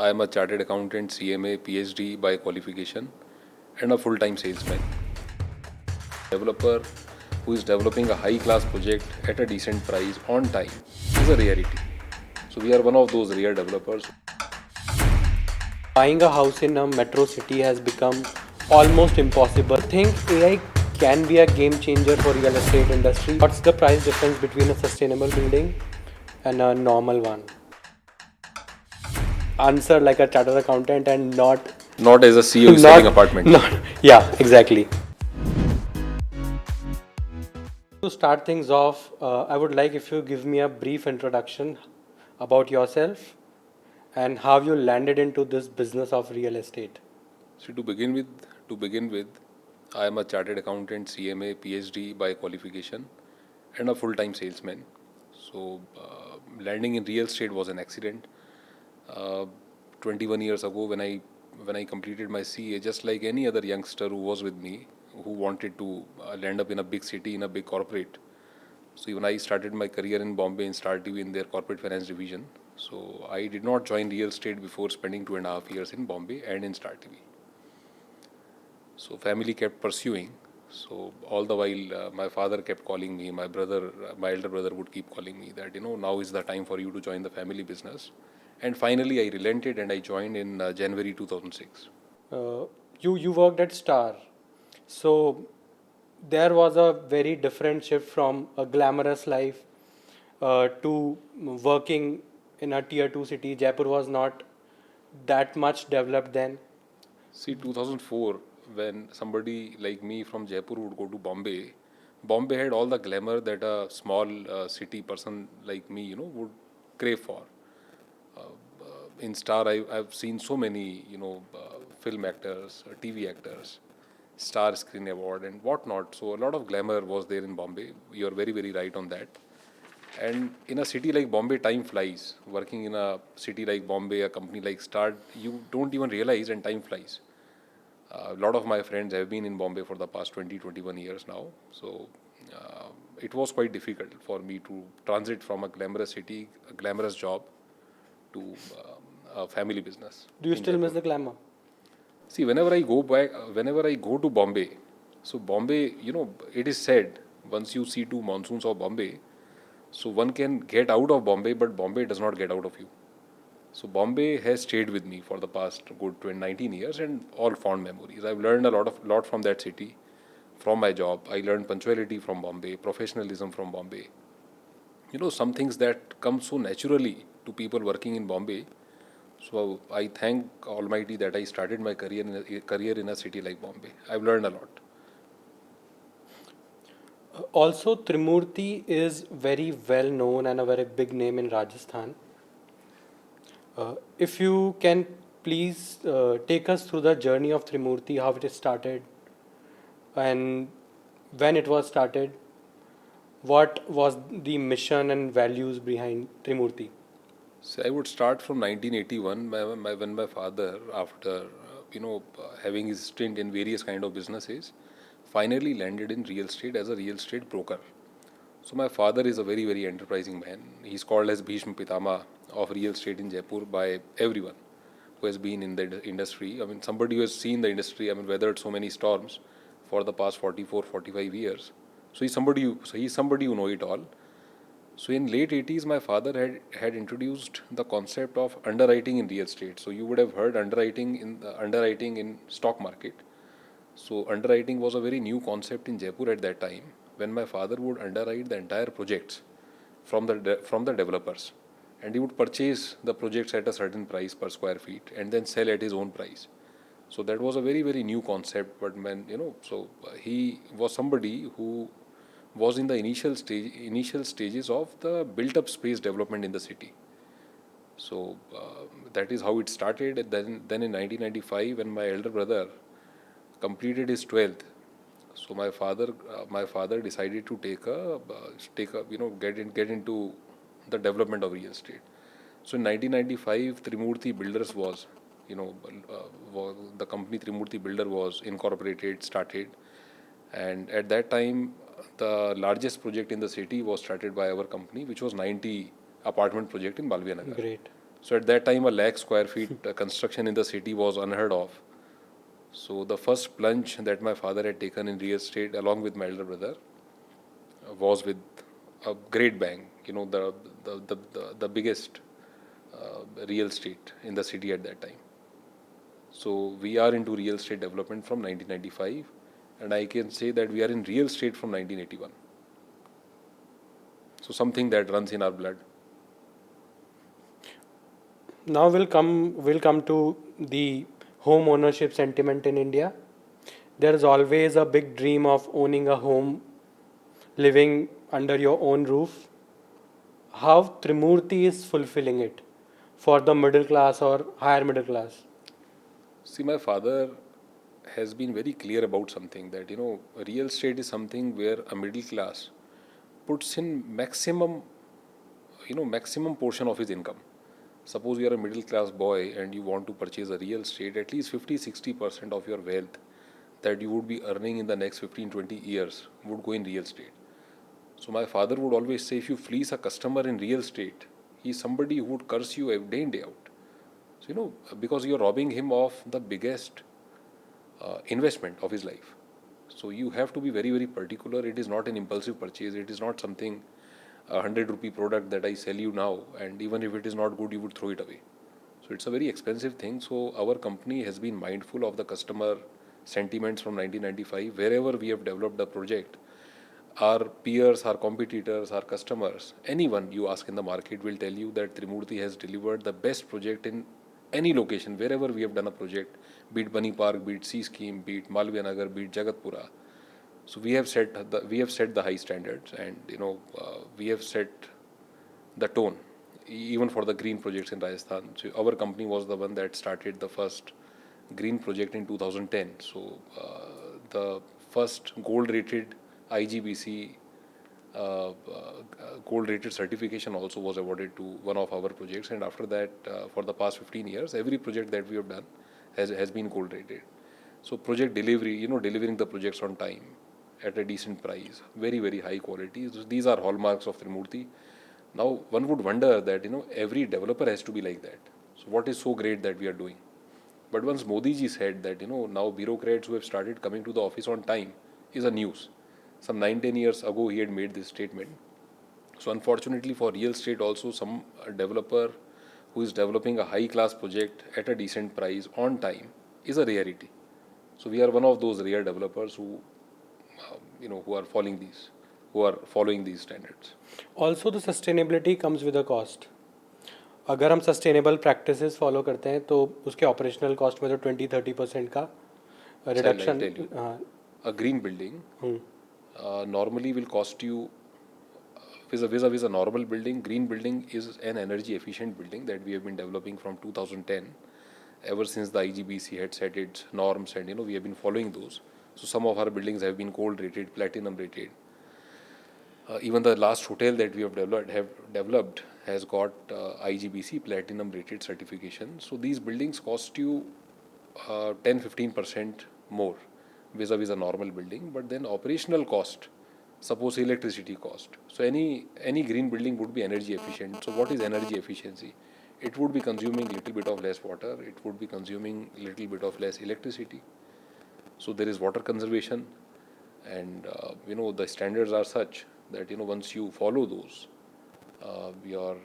I am a chartered accountant, CMA, PhD by qualification, and a full-time salesman. Developer who is developing a high-class project at a decent price on time is a rarity. So we are one of those rare developers. Buying a house in a metro city has become almost impossible. I think AI can be a game changer for real estate industry. What's the price difference between a sustainable building and a normal one? Answer like a chartered accountant and not Not as a CEO selling apartments. not yeah, exactly. To start things off, I would like if you give me a brief introduction about yourself and how you landed into this business of real estate. So to begin with, I am a chartered accountant, CMA, PhD by qualification, and a full-time salesman. So landing in real estate was an accident. Uh, 21 years ago, when I completed my CA, just like any other youngster who was with me, who wanted to land up in a big city in a big corporate. So even I started my career in Bombay in Star TV in their corporate finance division. So I did not join real estate before spending 2.5 years in Bombay and in Star TV. So family kept pursuing. So all the while, my father kept calling me. My elder brother would keep calling me that now is the time for you to join the family business. And finally, I relented and I joined in January 2006. Uh, you worked at Star, so there was a very different shift from a glamorous life to working in a tier 2 city. Jaipur was not that much developed then. See, 2004, when somebody like me from Jaipur would go to Bombay, Bombay had all the glamour that a small city person like me, would crave for. In Star, I've seen so many, film actors, TV actors, Star Screen Award, and whatnot. So a lot of glamour was there in Bombay. You're very, very right on that. And in a city like Bombay, time flies. Working in a city like Bombay, a company like Star, you don't even realize, and time flies. A lot of my friends have been in Bombay for the past 20, 21 years now. So it was quite difficult for me to transit from a glamorous city, a glamorous job, to a family business Do you in still miss Jaipur. the glamour? See, whenever I go to Bombay, so Bombay, it is said once you see two monsoons of Bombay, so one can get out of Bombay, but Bombay does not get out of you. So Bombay has stayed with me for the past good 20, 19 years and all fond memories. I've learned a lot from that city, from my job. I learned punctuality from Bombay, professionalism from Bombay. Some things that come so naturally to people working in Bombay. So I thank Almighty that I started my career in a city like Bombay. I've learned a lot. Also, Trimurty is very well known and a very big name in Rajasthan. If you can please take us through the journey of Trimurti, how it started and when it was started, what was the mission and values behind Trimurti? So I would start from 1981, when my father, after having his stint in various kind of businesses, finally landed in real estate as a real estate broker. So my father is a very, very enterprising man. He's called as Bhishma Pitama of real estate in Jaipur by everyone who has been in the industry. I mean, somebody who has seen the industry, I mean, weathered so many storms for the past 44, 45 years. So he's somebody who know it all. So in late 80s, my father had introduced the concept of underwriting in real estate. So you would have heard underwriting in stock market. So underwriting was a very new concept in Jaipur at that time, when my father would underwrite the entire projects from the developers, and he would purchase the projects at a certain price per square feet and then sell at his own price. So that was a very, very new concept. But he was somebody who was in the initial stages of the built up space development in the city. So that is how it started. Then in 1995, when my elder brother completed his 12th, so my father decided to take a get into the development of real estate. So in 1995, Trimurti Builders the company Trimurti Builder was incorporated, started, and at that time, the largest project in the city was started by our company, which was 90 apartment project in Balvia Nagar. Great. So at that time, a lakh square feet construction in the city was unheard of. So the first plunge that my father had taken in real estate, along with my elder brother, was with a great bang. The biggest real estate in the city at that time. So we are into real estate development from 1995, and I can say that we are in real estate from 1981. So something that runs in our blood. Now we'll come to the home ownership sentiment in India. There is always a big dream of owning a home, living under your own roof. How Trimurti is fulfilling it for the middle class or higher middle class. See, my father has been very clear about something that real estate is something where a middle class puts in maximum portion of his income. Suppose you are a middle class boy and you want to purchase a real estate, at least 50-60% of your wealth that you would be earning in the next 15-20 years would go in real estate. So my father would always say, if you fleece a customer in real estate, he's somebody who would curse you day in day out. So because you're robbing him of the biggest investment of his life. So you have to be very, very particular. It is not an impulsive purchase. It is not something, a 100 rupee product that I sell you now, and even if it is not good, you would throw it away. So it's a very expensive thing. So our company has been mindful of the customer sentiments from 1995. Wherever we have developed a project, our peers, our competitors, our customers, anyone you ask in the market will tell you that Trimurti has delivered the best project in any location, wherever we have done a project, be it Bunny Park, be it Sea Scheme, be it Malviya Nagar, be it Jagatpura. So we have set the high standards, and we have set the tone, even for the green projects in Rajasthan. So our company was the one that started the first green project in 2010. So the first gold rated IGBC gold rated certification also was awarded to one of our projects, and after that, for the past 15 years, every project that we have done has been gold rated. So project delivery, delivering the projects on time at a decent price, very, very high quality. So these are hallmarks of Trimurti. Now one would wonder that every developer has to be like that. So what is so great that we are doing? But once Modi ji said that now bureaucrats who have started coming to the office on time is a news. Some 9-10 years ago he had made this statement. So unfortunately for real estate also, some developer who is developing a high class project at a decent price on time is a rarity. So we are one of those rare developers who are following these standards. Also, the sustainability comes with a cost. अगर हम sustainable practices follow करते हैं तो उसके operational cost में तो 20-30% का So I'll reduction. tell you, a green building normally will cost you vis-a-vis a normal building. Green building is an energy efficient building that we have been developing from 2010, ever since the IGBC had set its norms, and we have been following those. So some of our buildings have been gold rated, platinum rated. Even the last hotel that we have developed has got IGBC platinum rated certification. So these buildings cost you 10-15% more vis-a-vis a normal building. But then operational cost, suppose electricity cost. So any green building would be energy efficient. So what is energy efficiency? It would be consuming little bit of less water. It would be consuming little bit of less electricity. So there is water conservation, and the standards are such that once you follow those, your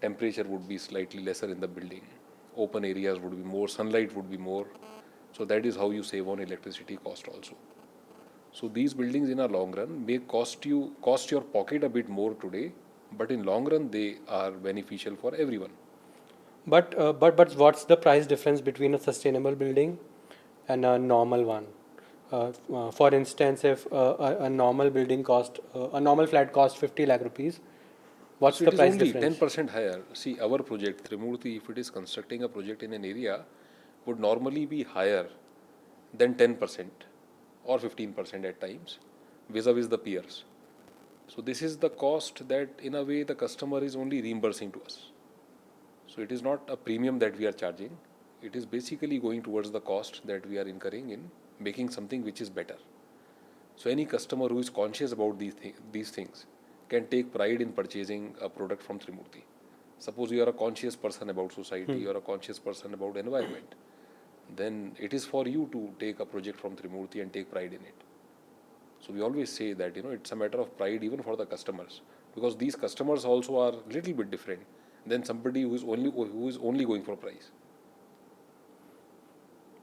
temperature would be slightly lesser in the building. Open areas would be more, sunlight would be more. So that is how you save on electricity cost also. So these buildings in a long run may cost your pocket a bit more today, but in long run they are beneficial for everyone. But what's the price difference between a sustainable building and a normal one? For instance, if a normal building cost, a normal flat cost 50 lakh rupees, what's So the it is price only difference? 10% higher. See, our project, Trimurti, if it is constructing a project in an area, would normally be higher than 10% or 15% at times vis-a-vis the peers. So this is the cost that in a way the customer is only reimbursing to us. So it is not a premium that we are charging. It is basically going towards the cost that we are incurring in making something which is better. So any customer who is conscious about these things can take pride in purchasing a product from Trimurti. Suppose you are a conscious person about society, you are a conscious person about environment, then it is for you to take a project from Trimurti and take pride in it. So we always say that it's a matter of pride even for the customers, because these customers also are little bit different than somebody who is only going for price.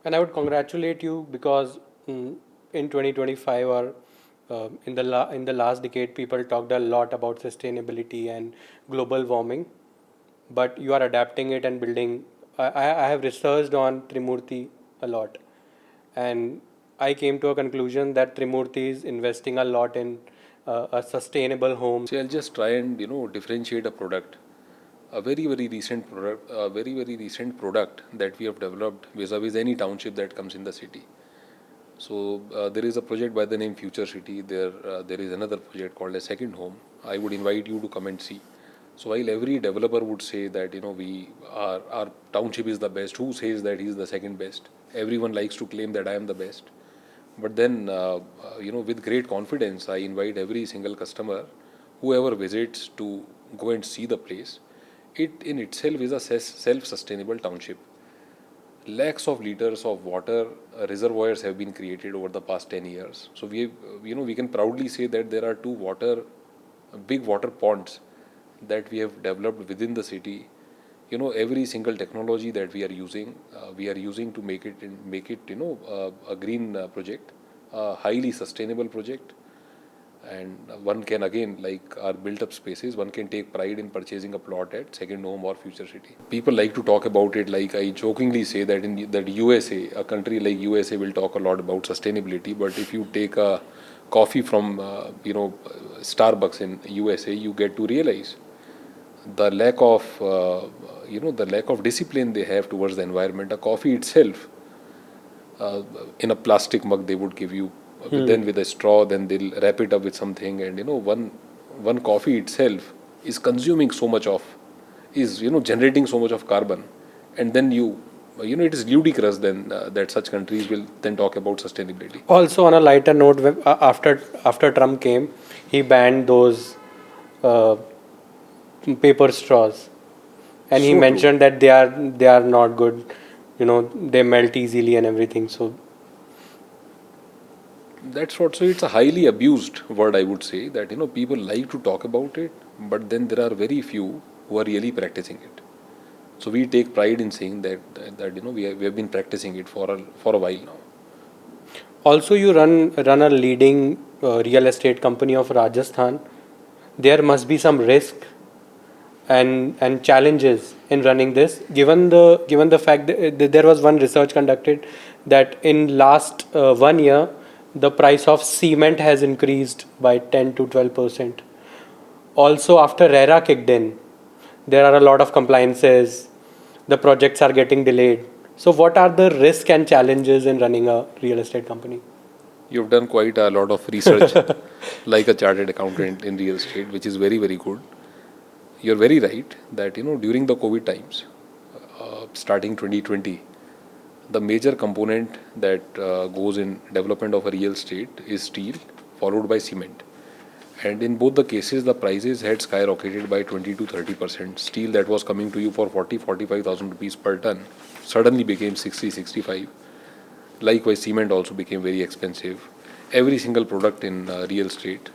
And I would congratulate you because in 2025 or in the last decade, people talked a lot about sustainability and global warming, but you are adapting it and building. I have researched on Trimurti a lot, and I came to a conclusion that Trimurti is investing a lot in a sustainable home. See, I'll just try and differentiate a product. A very recent product that we have developed vis-a-vis any township that comes in the city. So there is a project by the name Future City. There is another project called a Second Home. I would invite you to come and see. So while every developer would say that we our township is the best, who says that he is the second best? Everyone likes to claim that I am the best. But then with great confidence, I invite every single customer, whoever visits, to go and see the place. It in itself is a self-sustainable township. Lakhs of liters of water reservoirs have been created over the past 10 years. So we can proudly say that there are two big water ponds that we have developed within the city. Every single technology that we are using to make it a green project, a highly sustainable project. And one can, again, like our built up spaces, one can take pride in purchasing a plot at Second Home or Future City. People like to talk about it, like I jokingly say that in that USA, a country like USA will talk a lot about sustainability, but if you take a coffee from Starbucks in USA, you get to realize the lack of discipline they have towards the environment. A coffee itself, in a plastic mug they would give you, then with a straw, then they'll wrap it up with something, and one coffee itself is consuming so much of is generating so much of carbon. And then it is ludicrous then that such countries will then talk about sustainability. Also, on a lighter note, after Trump came, he banned those uh, paper straws, and he So true. mentioned that they are not good. They melt easily and everything. So That's what. So it's a highly abused word, I would say. That people like to talk about it, but then there are very few who are really practicing it. So we take pride in saying that we have been practicing it for a while now. also, you run a leading real estate company of Rajasthan. There must be some risk and challenges in running this. Given the fact that there was one research conducted that in last 1 year the price of cement has increased by 10 to 12%. Also, after RERA kicked in, there are a lot of compliances. The projects are getting delayed. So, what are the risks and challenges in running a real estate company? You've done quite a lot of research, like a chartered accountant in real estate, which is very, very good. You're very right that during the COVID times, starting 2020, the major component that goes in development of a real estate is steel, followed by cement. And in both the cases, the prices had skyrocketed by 20 to 30%. Steel that was coming to you for 45,000 rupees per ton suddenly became 60, 65. Likewise, cement also became very expensive. Every single product in real estate,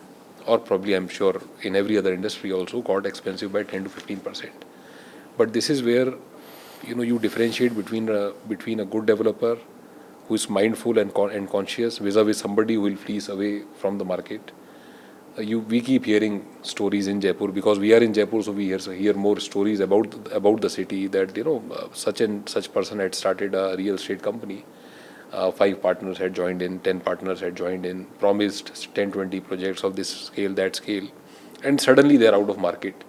or probably I'm sure in every other industry also, got expensive by 10 to 15%. But this is where you differentiate between a good developer who is mindful and conscious vis-a-vis somebody who will fleece away from the market. We keep hearing stories in Jaipur because we are in Jaipur, so we hear more stories about the city that such and such person had started a real estate company. 5 partners had joined in, 10 partners had joined in, promised 10, 20 projects of this scale, that scale, and suddenly they're out of market,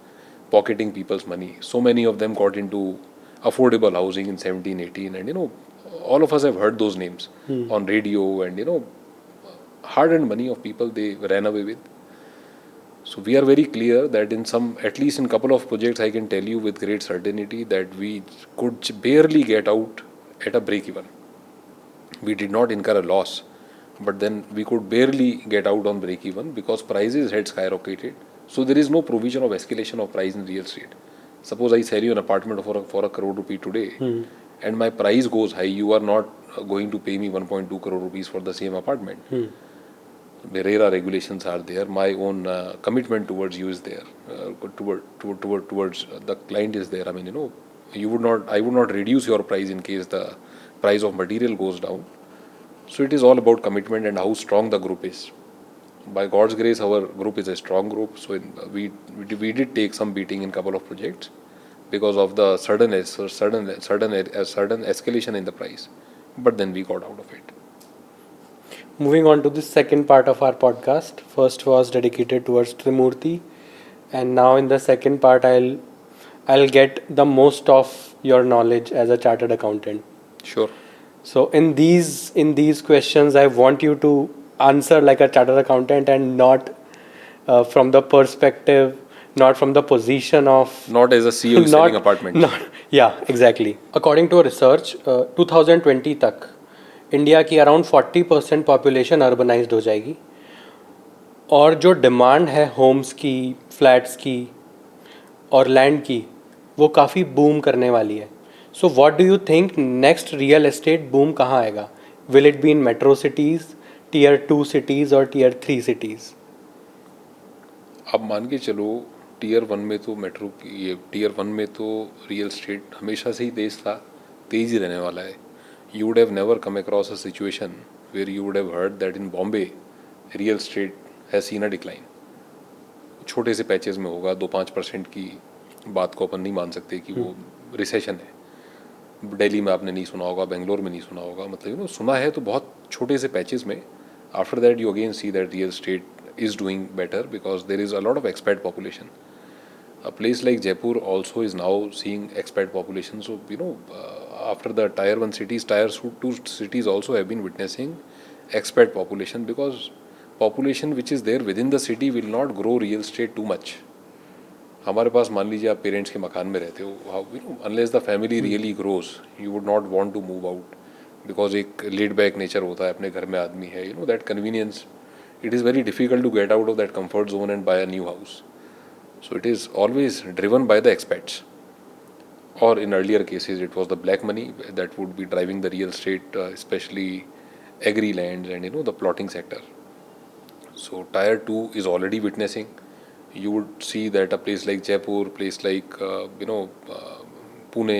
pocketing people's money. So many of them got into affordable housing in 17, 18, and all of us have heard those names on radio, and hard-earned money of people they ran away with. So we are very clear that at least in couple of projects, I can tell you with great certainty that we could barely get out at a break even. We did not incur a loss, but then we could barely get out on break even because prices had skyrocketed. So there is no provision of escalation of price in real estate. Suppose I sell you an apartment for a crore rupee today, and my price goes high, you are not going to pay me 1.2 crore rupees for the same apartment. RERA regulations are there. My own commitment towards you is there. Towards the client is there. I mean, I would not reduce your price in case the price of material goes down. So it is all about commitment and how strong the group is. By God's grace, our group is a strong group. So we did take some beating in couple of projects because of the sudden escalation in the price. But then we got out of it. Moving on to the second part of our podcast. First was dedicated towards Trimurty, and now in the second part, I'll get the most of your knowledge as a chartered accountant. Sure. So in these questions, I want you to answer like a chartered accountant and not from the perspective, not from the position of Not as a CEO selling apartments. not, yeah, exactly. According to a research, 2020 तक India की around 40% population urbanised हो जाएगी, और जो demand है Holmes की, flats की और लैंड की, वो काफ़ी बूम करने वाली है. So what do you think next real estate boom कहाँ आएगा? Will it be in metro cities, tier 2 cities और टीयर 3 सिटीज़? अब मान के चलो टीयर 1 में तो टीयर 1 में तो रियल स्टेट हमेशा से ही तेज ही रहने वाला है. You would have never come across a situation where you would have heard that in Bombay real estate has seen a decline. छोटे से पैचेस में होगा, 2-5% की बात को अपन नहीं मान सकते कि वो रिसेशन है. दिल्ली में आपने नहीं सुना होगा, बेंगलोर में नहीं सुना होगा, मतलब सुना है तो बहुत छोटे से पैचेस में. After that you again see that real estate is doing better because there is a lot of expat population. A place like Jaipur also is now seeing expat population. So, after the tier 1 cities, tier 2 cities also have been witnessing expat population because population which is there within the city will not grow real estate too much. हमारे पास मान लीजिए आप parents के मकान में रहते हो, unless the family really grows, you would not want to move out because एक laid back nature होता है, अपने घर में आदमी है, that convenience, it is very difficult to get out of that comfort zone and buy a new house. So it is always driven by the expats, or in earlier cases it was the black money that would be driving the real estate, especially agri lands and the plotting sector. So tier 2 is already witnessing. You would see that a place like Jaipur, place like Pune,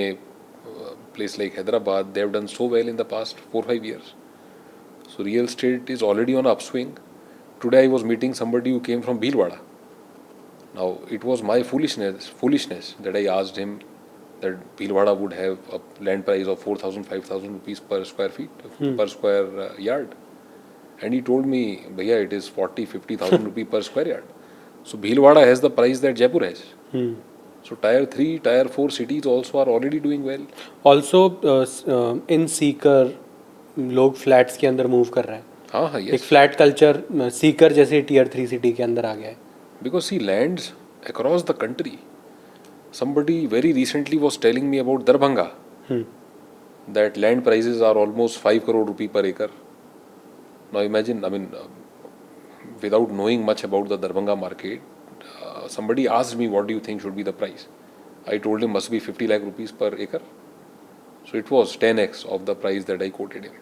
place like Hyderabad, they have done so well in the past 4-5 years. So real estate is already on upswing. Today I was meeting somebody who came from Bhilwara. Now, it was my foolishness that I asked him that Bhilwara would have a land price of 4,000, 5,000 rupees per square feet, per square yard. And he told me, Bhaiya, it is 40, 50,000 rupees per square yard. So, Bhilwara has the price that Jaipur has. So, tier 3, tier 4 cities also are already doing well. Also, in Sikar लोग flats के अंदर move कर रहे हैं. हाँ हाँ, yes. एक flat culture Sikar जैसे टीयर 3 सिटी के अंदर आ गया है. Because see, lands across the country. Somebody very recently was telling me about Darbhanga. That land prices are almost 5 crore rupee per acre. Now imagine, without knowing much about the Darbhanga market, somebody asked me what do you think should be the price. I told him must be 50 lakh rupees per acre. So it was 10x of the price that I quoted him.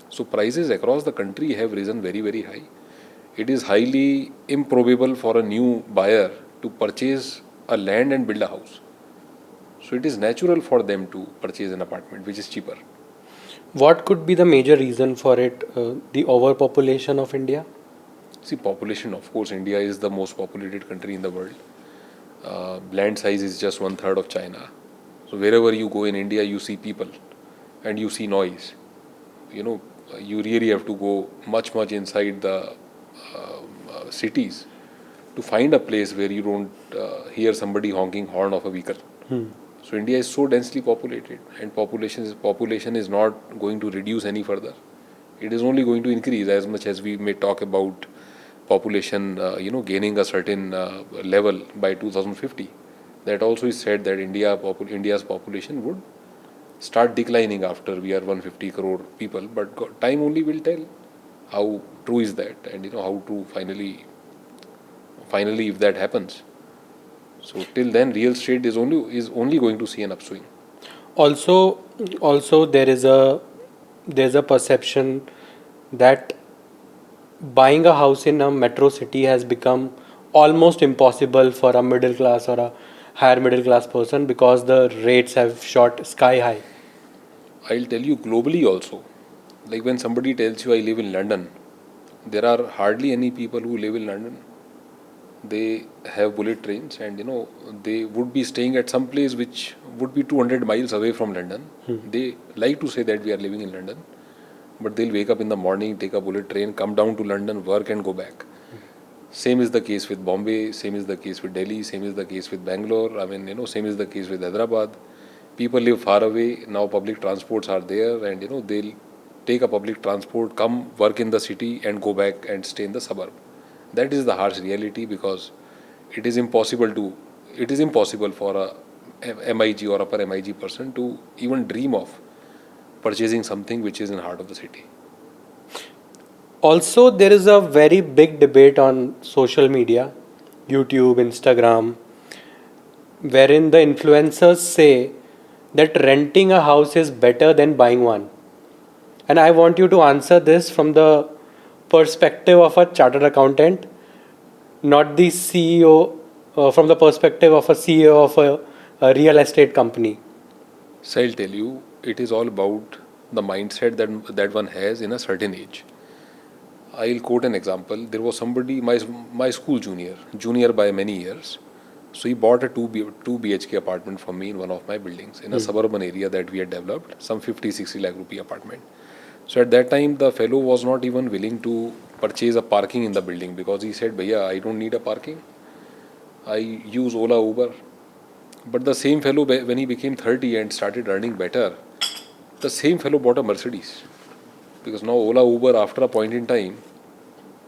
So prices across the country have risen very, very high. It is highly improbable for a new buyer to purchase a land and build a house. So it is natural for them to purchase an apartment which is cheaper. What could be the major reason for it? The overpopulation of India? See, population, of course, India is the most populated country in the world. Land size is just 1/3 of China. So wherever you go in India, you see people and you see noise. You really have to go much, much inside the cities to find a place where you don't hear somebody honking horn of a vehicle. So India is so densely populated, and population is not going to reduce any further. It is only going to increase as much as we may talk about population, gaining a certain level by 2050. That also is said that India's population would start declining after we are 150 crore people. But time only will tell how true is that, and how true finally if that happens. So till then, real estate is only going to see an upswing. Also, also there's a perception that buying a house in a metro city has become almost impossible for a middle class or a higher middle class person because the rates have shot sky high. I'll tell you globally also. Like when somebody tells you I live in London, there are hardly any people who live in London. They have bullet trains, and they would be staying at some place which would be 200 miles away from London. They like to say that we are living in London, but they'll wake up in the morning, take a bullet train, come down to London, work, and go back. Same is the case with Bombay, same is the case with Delhi, same is the case with Bangalore. I mean, same is the case with Hyderabad. People live far away. Now public transports are there, and they'll take a public transport, come work in the city, and go back and stay in the suburb. That is the harsh reality, because it is impossible to it is impossible for a MIG or upper MIG person to even dream of purchasing something which is in heart of the city. Also, there is a very big debate on social media, YouTube, Instagram, wherein the influencers say that renting a house is better than buying one. And I want you to answer this from the perspective of a chartered accountant, not the CEO, from the perspective of a CEO of a real estate company. So I'll tell you, it is all about the mindset that one has in a certain age. I'll quote an example. There was somebody, my school junior by many years. So he bought a 2 BHK apartment from me in one of my buildings in a suburban area that we had developed, some 50-60 lakh rupee apartment. So at that time, the fellow was not even willing to purchase a parking in the building, because he said, Bhaiya, I don't need a parking. I use Ola, Uber. But the same fellow, when he became 30 and started earning better, the same fellow bought a Mercedes. Because now Ola, Uber, after a point in time,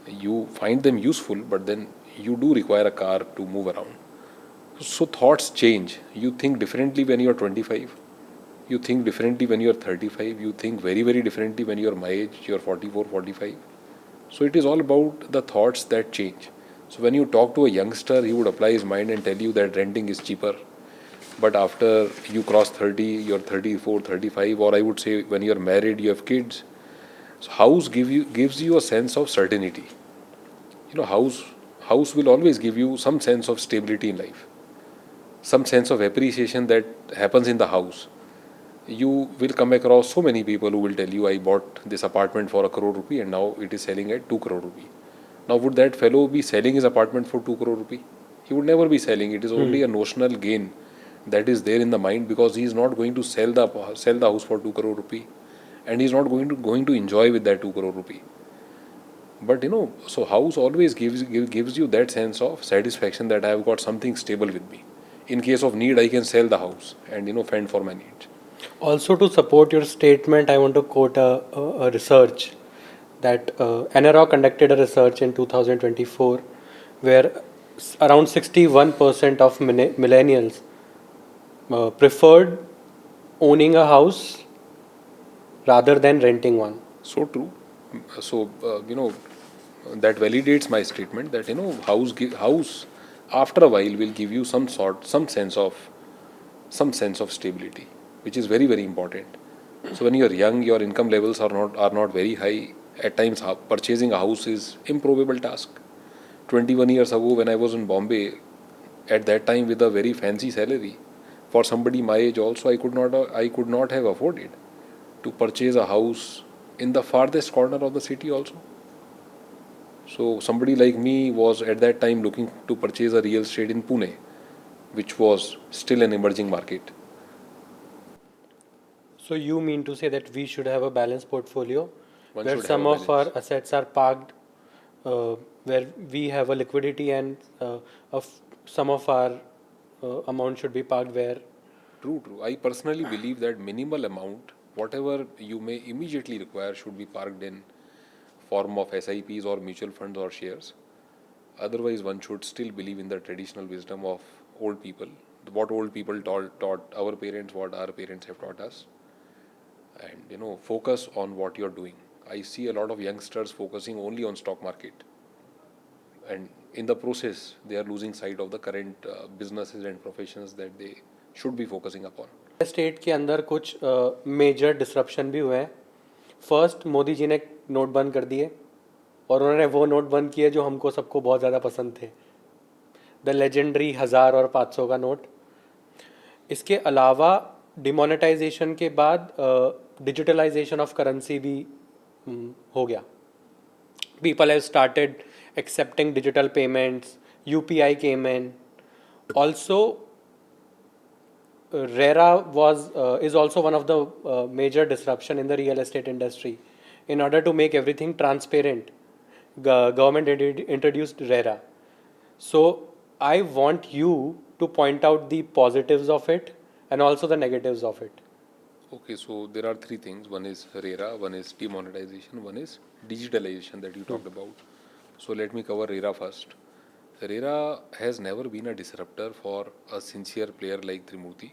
you find them useful, but then you do require a car to move around. So thoughts change. You think differently when you are 25. You think differently when you are 35. You think very, very differently when you are my age, you are 44, 45. So it is all about the thoughts that change. So when you talk to a youngster, he would apply his mind and tell you that renting is cheaper. But after you cross 30, you're 34, 35, or I would say when you're married, you have kids. So house gives you a sense of certainty. House will always give you some sense of stability in life, some sense of appreciation that happens in the house. You will come across so many people who will tell you, I bought this apartment for a crore rupee and now it is selling at 2 crore rupee. Now, would that fellow be selling his apartment for 2 crore rupee? He would never be selling. It is only a notional gain that is there in the mind, because he is not going to sell the house for 2 crore rupee, and he is not going to enjoy with that 2 crore rupee. But so house always gives you that sense of satisfaction that I have got something stable with me. In case of need, I can sell the house and fend for my needs. Also, to support your statement, I want to quote a research that NRO conducted a research in 2024 where around 61% of millennials preferred owning a house rather than renting one. So true. So that validates my statement that house after a while will give you some sense of stability, which is very, very important. So when you are young, your income levels are not very high. At times, purchasing a house is improbable task. 21 years ago, when I was in Bombay, at that time with a very fancy salary, for somebody my age also, I could not have afforded to purchase a house in the farthest corner of the city also. So somebody like me was at that time looking to purchase a real estate in Pune, which was still an emerging market. So you mean to say that we should have a balanced portfolio One where should have a some of balance. our assets are parked, where we have a liquidity, and of some of our amount should be parked where. True, true. I personally believe that minimal amount, whatever you may immediately require, should be parked in form of SIPs or mutual funds or shares. Otherwise, one should still believe in the traditional wisdom of old people, what old people taught our parents, what our parents have taught us, and focus on what you're doing. I see a lot of youngsters focusing only on stock market, and in the process they are losing sight of the current businesses and professions that they should be focusing upon. State के अंदर कुछ major disruption भी हुए हैं. First, Modi ji ने note बंद कर दिए, और उन्होंने वो नोट बंद किए जो हमको सबको बहुत ज़्यादा पसंद थे, द लेजेंडरी 1000 और 500 का नोट. इसके अलावा डिमोनेटाइजेशन के बाद डिजिटलाइजेशन ऑफ करेंसी भी हो गया. People have started accepting digital payments. UPI came in. Also, RERA is also one of the major disruption in the real estate industry. In order to make everything transparent, government introduced RERA. So I want you to point out the positives of it and also the negatives of it. Okay, so there are three things. One is RERA, one is demonetization, one is digitalization that you talked about. So let me cover RERA first. RERA has never been a disruptor for a sincere player like Trimurty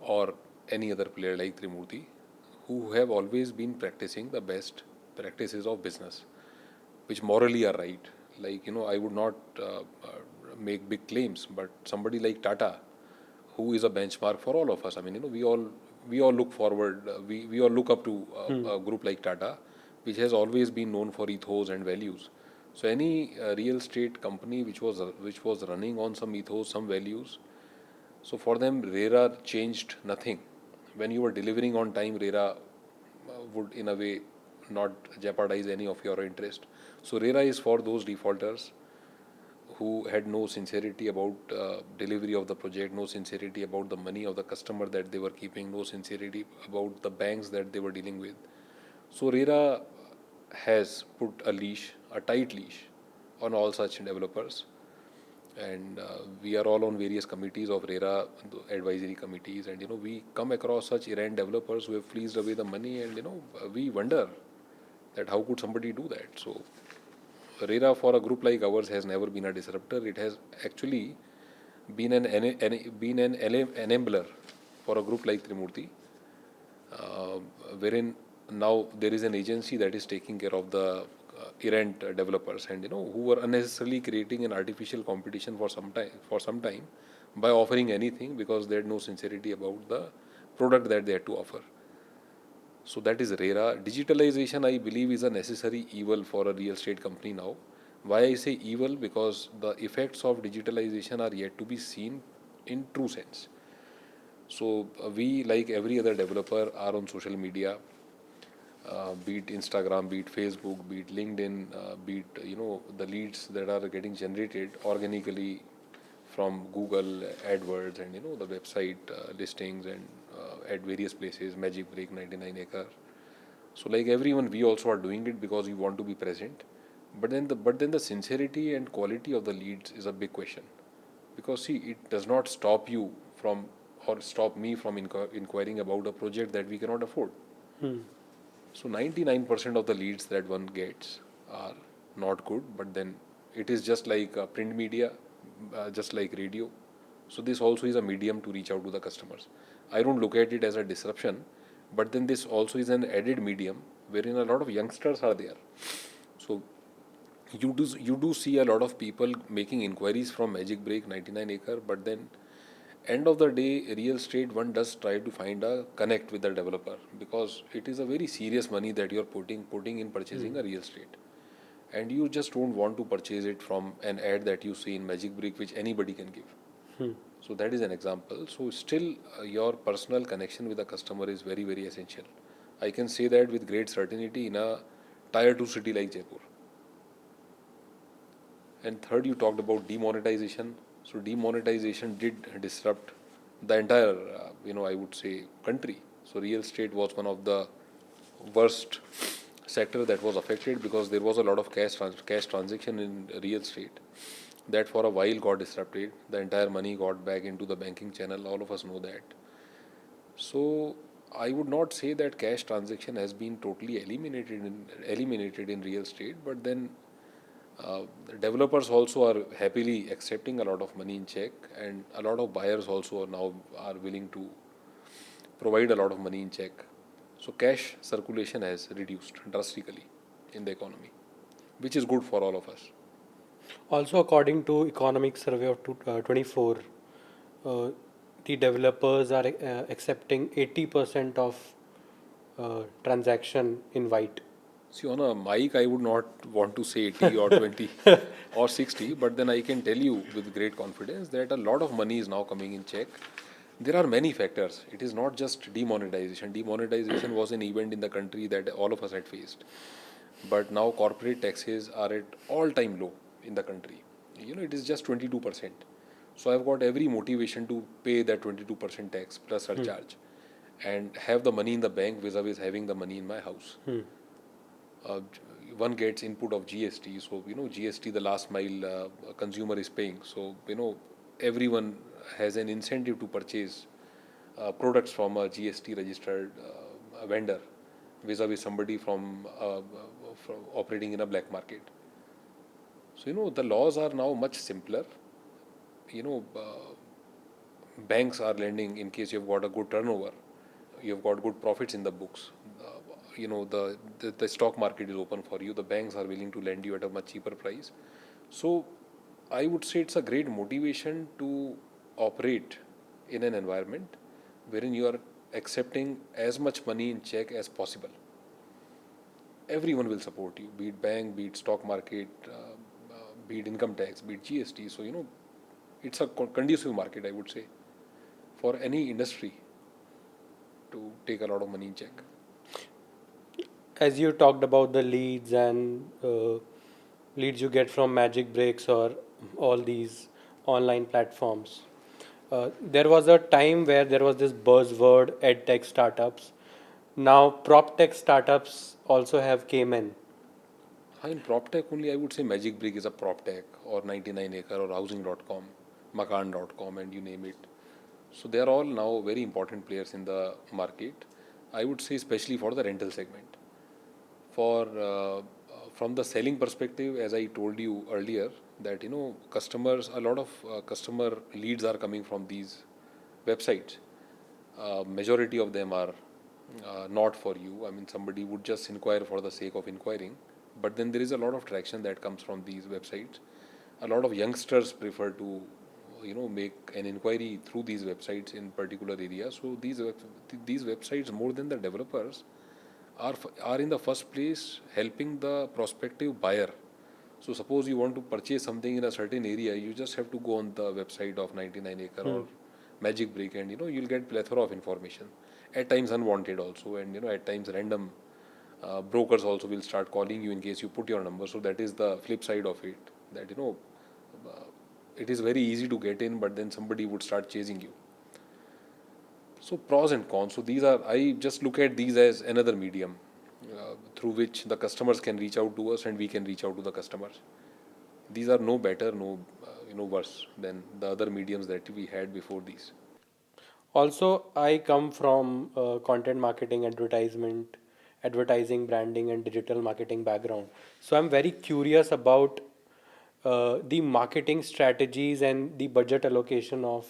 or any other player like Trimurty, who have always been practicing the best practices of business, which morally are right. Like, I would not make big claims, but somebody like Tata, who is a benchmark for all of us. I mean, we all look forward, we all look up to a group like Tata, which has always been known for ethos and values. So any real estate company which was running on some ethos, some values, so for them RERA changed nothing. When you were delivering on time, RERA would in a way not jeopardize any of your interest. So RERA is for those defaulters who had no sincerity about delivery of the project, no sincerity about the money of the customer that they were keeping, no sincerity about the banks that they were dealing with. So RERA has put a tight leash on all such developers, and we are all on various committees of RERA, advisory committees, and we come across such errant developers who have fleeced away the money, and we wonder that how could somebody do that. So RERA for a group like ours has never been a disruptor. It has actually been an enabler for a group like Trimurti, wherein now there is an agency that is taking care of the errant developers, and who were unnecessarily creating an artificial competition for some time by offering anything because they had no sincerity about the product that they had to offer. So that is RERA. Digitalization, I believe, is a necessary evil for a real estate company now. Why I say evil? Because the effects of digitalization are yet to be seen in true sense. So we, like every other developer, are on social media, be it Instagram, be it Facebook, be it LinkedIn, be it the leads that are getting generated organically from Google AdWords and the website listings and at various places, Magic Break, 99 Acre. So like everyone, we also are doing it because we want to be present. But then the sincerity and quality of the leads is a big question, because see, it does not stop you from or stop me from inquiring about a project that we cannot afford. So 99% of the leads that one gets are not good, but then it is just like print media, just like radio. So this also is a medium to reach out to the customers. I don't look at it as a disruption, but then this also is an added medium wherein a lot of youngsters are there. So you do see a lot of people making inquiries from Magic Break, 99 Acre, but then end of the day, real estate, one does try to find a connect with the developer, because it is a very serious money that you're putting in purchasing a real estate, and you just don't want to purchase it from an ad that you see in Magic Brick, which anybody can give. So that is an example. So still, your personal connection with the customer is very, very essential. I can say that with great certainty in a tier 2 city like Jaipur. And third, you talked about demonetization. So demonetization did disrupt the entire, I would say, country. So real estate was one of the worst sector that was affected, because there was a lot of cash transaction in real estate that for a while got disrupted. The entire money got back into the banking channel. All of us know that. So I would not say that cash transaction has been totally eliminated in real estate, but then developers also are happily accepting a lot of money in check, and a lot of buyers also now are willing to provide a lot of money in check. So cash circulation has reduced drastically in the economy, which is good for all of us. Also, according to Economic Survey of 24, uh, the developers are accepting 80% of transaction in white. See, on a mic, I would not want to say 80 or 20 or 60, but then I can tell you with great confidence that a lot of money is now coming in check. There are many factors. It is not just demonetization. Demonetization was an event in the country that all of us had faced. But now corporate taxes are at all-time low in the country. It is just 22%. So I've got every motivation to pay that 22% tax plus surcharge and have the money in the bank vis-a-vis having the money in my house. uh, One gets input of GST. So, GST, the last mile consumer is paying. So, everyone has an incentive to purchase products from a GST registered vendor vis-a-vis somebody from operating in a black market. So, the laws are now much simpler. You know, banks are lending in case you've got a good turnover, you've got good profits in the books. The stock market is open for you. The banks are willing to lend you at a much cheaper price. So I would say it's a great motivation to operate in an environment wherein you are accepting as much money in check as possible. Everyone will support you, be it bank, be it stock market, be it income tax, be it GST. So it's a conducive market, I would say, for any industry to take a lot of money in check. As you talked about the leads and leads you get from Magic Breaks or all these online platforms, there was a time where there was this buzzword edtech startups. Now prop tech startups also have came in. In prop tech only, I would say Magic Brick is a prop tech, or 99 Acre, or housing.com, makan.com, and you name it. So they are all now very important players in the market. I would say, especially for the rental segment. For From the selling perspective, as I told you earlier, that customers, a lot of customer leads are coming from these websites. Majority of them are not for you. I mean, somebody would just inquire for the sake of inquiring. But then there is a lot of traction that comes from these websites. A lot of youngsters prefer to, make an inquiry through these websites in particular areas. So these websites, more than the developers, are in the first place helping the prospective buyer. So suppose you want to purchase something in a certain area, you just have to go on the website of 99 Acre Hmm. or Magic Brick, and you'll get plethora of information. At times unwanted also, and at times random brokers also will start calling you in case you put your number. So that is the flip side of it. That uh, it is very easy to get in, but then somebody would start chasing you. So pros and cons. So these are, I just look at these as another medium through which the customers can reach out to us and we can reach out to the customers. These are no better, no worse than the other mediums that we had before these. Also, I come from content marketing, advertising, branding, and digital marketing background. So I'm very curious about the marketing strategies and the budget allocation of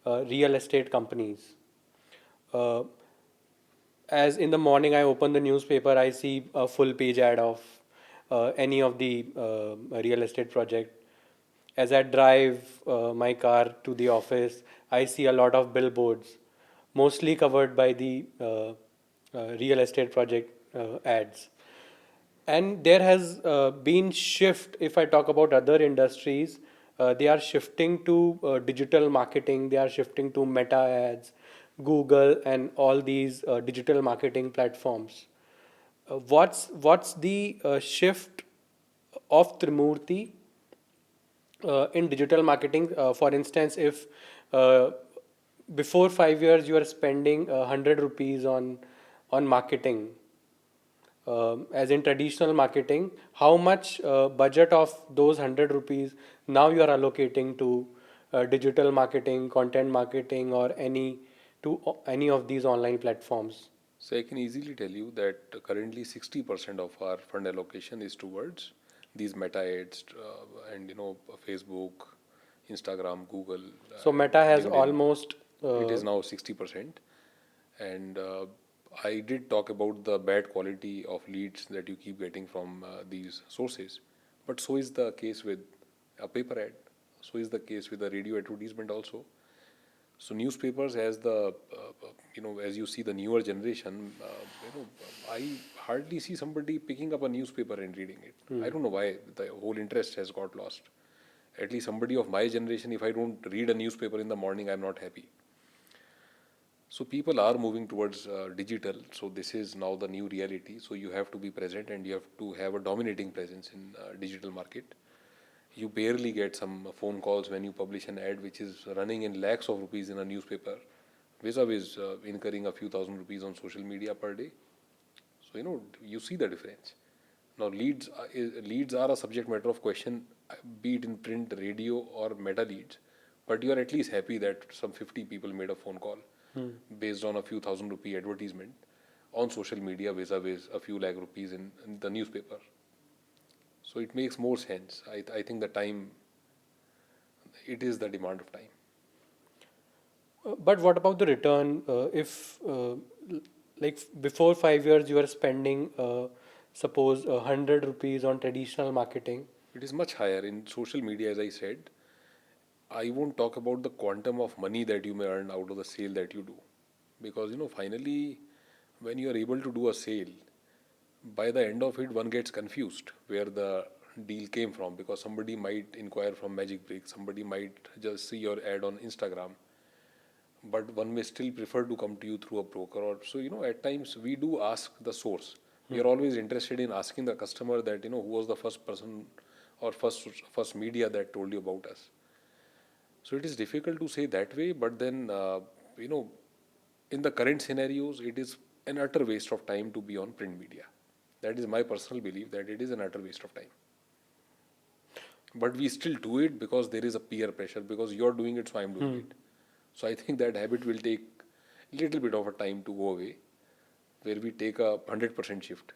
real estate companies. Uh, as in the morning, I open the newspaper, I see a full page ad of any of the real estate project. As I drive my car to the office, I see a lot of billboards, mostly covered by the real estate project ads. And there has been shift. If I talk about other industries, they are shifting to digital marketing. They are shifting to Meta ads, Google, and all these digital marketing platforms. What's the shift of Trimurti in digital marketing? For instance, if uh, before 5 years you are spending 100 rupees on marketing, as in traditional marketing, how much budget of those 100 rupees now you are allocating to digital marketing, content marketing, or any of these online platforms? So I can easily tell you that currently 60% of our fund allocation is towards these meta ads and Facebook, Instagram, Google, So Meta has LinkedIn. almost It is now 60%. And I did talk about the bad quality of leads that you keep getting from these sources. But so is the case with a paper ad. So is the case with the radio advertisement also. So newspapers, as the as you see the newer generation, I hardly see somebody picking up a newspaper and reading it. I don't know why the whole interest has got lost. At least somebody of my generation, if I don't read a newspaper in the morning, I'm not happy. So people are moving towards digital. So this is now the new reality. So you have to be present and you have to have a dominating presence in digital market. You barely get some phone calls when you publish an ad which is running in lakhs of rupees in a newspaper, vis-a-vis incurring a few thousand rupees on social media per day. So you see the difference. Now leads are a subject matter of question, be it in print, radio, or meta leads. But you are at least happy that some 50 people made a phone call based on a few thousand rupee advertisement on social media, vis-a-vis a few lakh rupees in the newspaper. So it makes more sense. I think the time, it is the demand of time. But what about the return? If like before 5 years you are spending suppose 100 rupees on traditional marketing. It is much higher in social media, as I said. I won't talk about the quantum of money that you may earn out of the sale that you do. Because, finally, when you are able to do a sale, by the end of it, one gets confused where the deal came from, because somebody might inquire from Magic Break, somebody might just see your ad on Instagram, but one may still prefer to come to you through a broker. Or so, at times we do ask the source. We are always interested in asking the customer that, who was the first person or first media that told you about us. So it is difficult to say that way, but then, you know, in the current scenarios, it is an utter waste of time to be on print media. That is my personal belief, that it is an utter waste of time. But we still do it because there is a peer pressure, because you're doing it, so I'm doing it. So I think that habit will take a little bit of a time to go away, where we take a 100% shift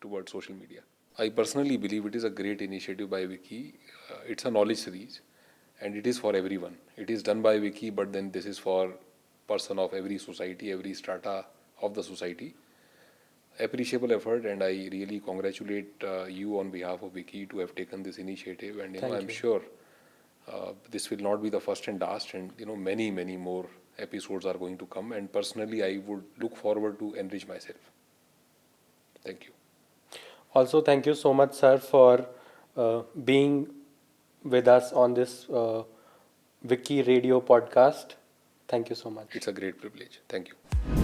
towards social media. I personally believe it is a great initiative by ViCCI. It's a knowledge series, and it is for everyone. It is done by ViCCI, but then this is for person of every society, every strata of the society. Appreciable effort, and I really congratulate you on behalf of ViCCI to have taken this initiative. And Thank I'm you. sure this will not be the first and last, and many more episodes are going to come. And personally, I would look forward to enrich myself. Thank you. Also, thank you so much, sir, for being with us on this ViCCI Radio podcast. Thank you so much. It's a great privilege. Thank you.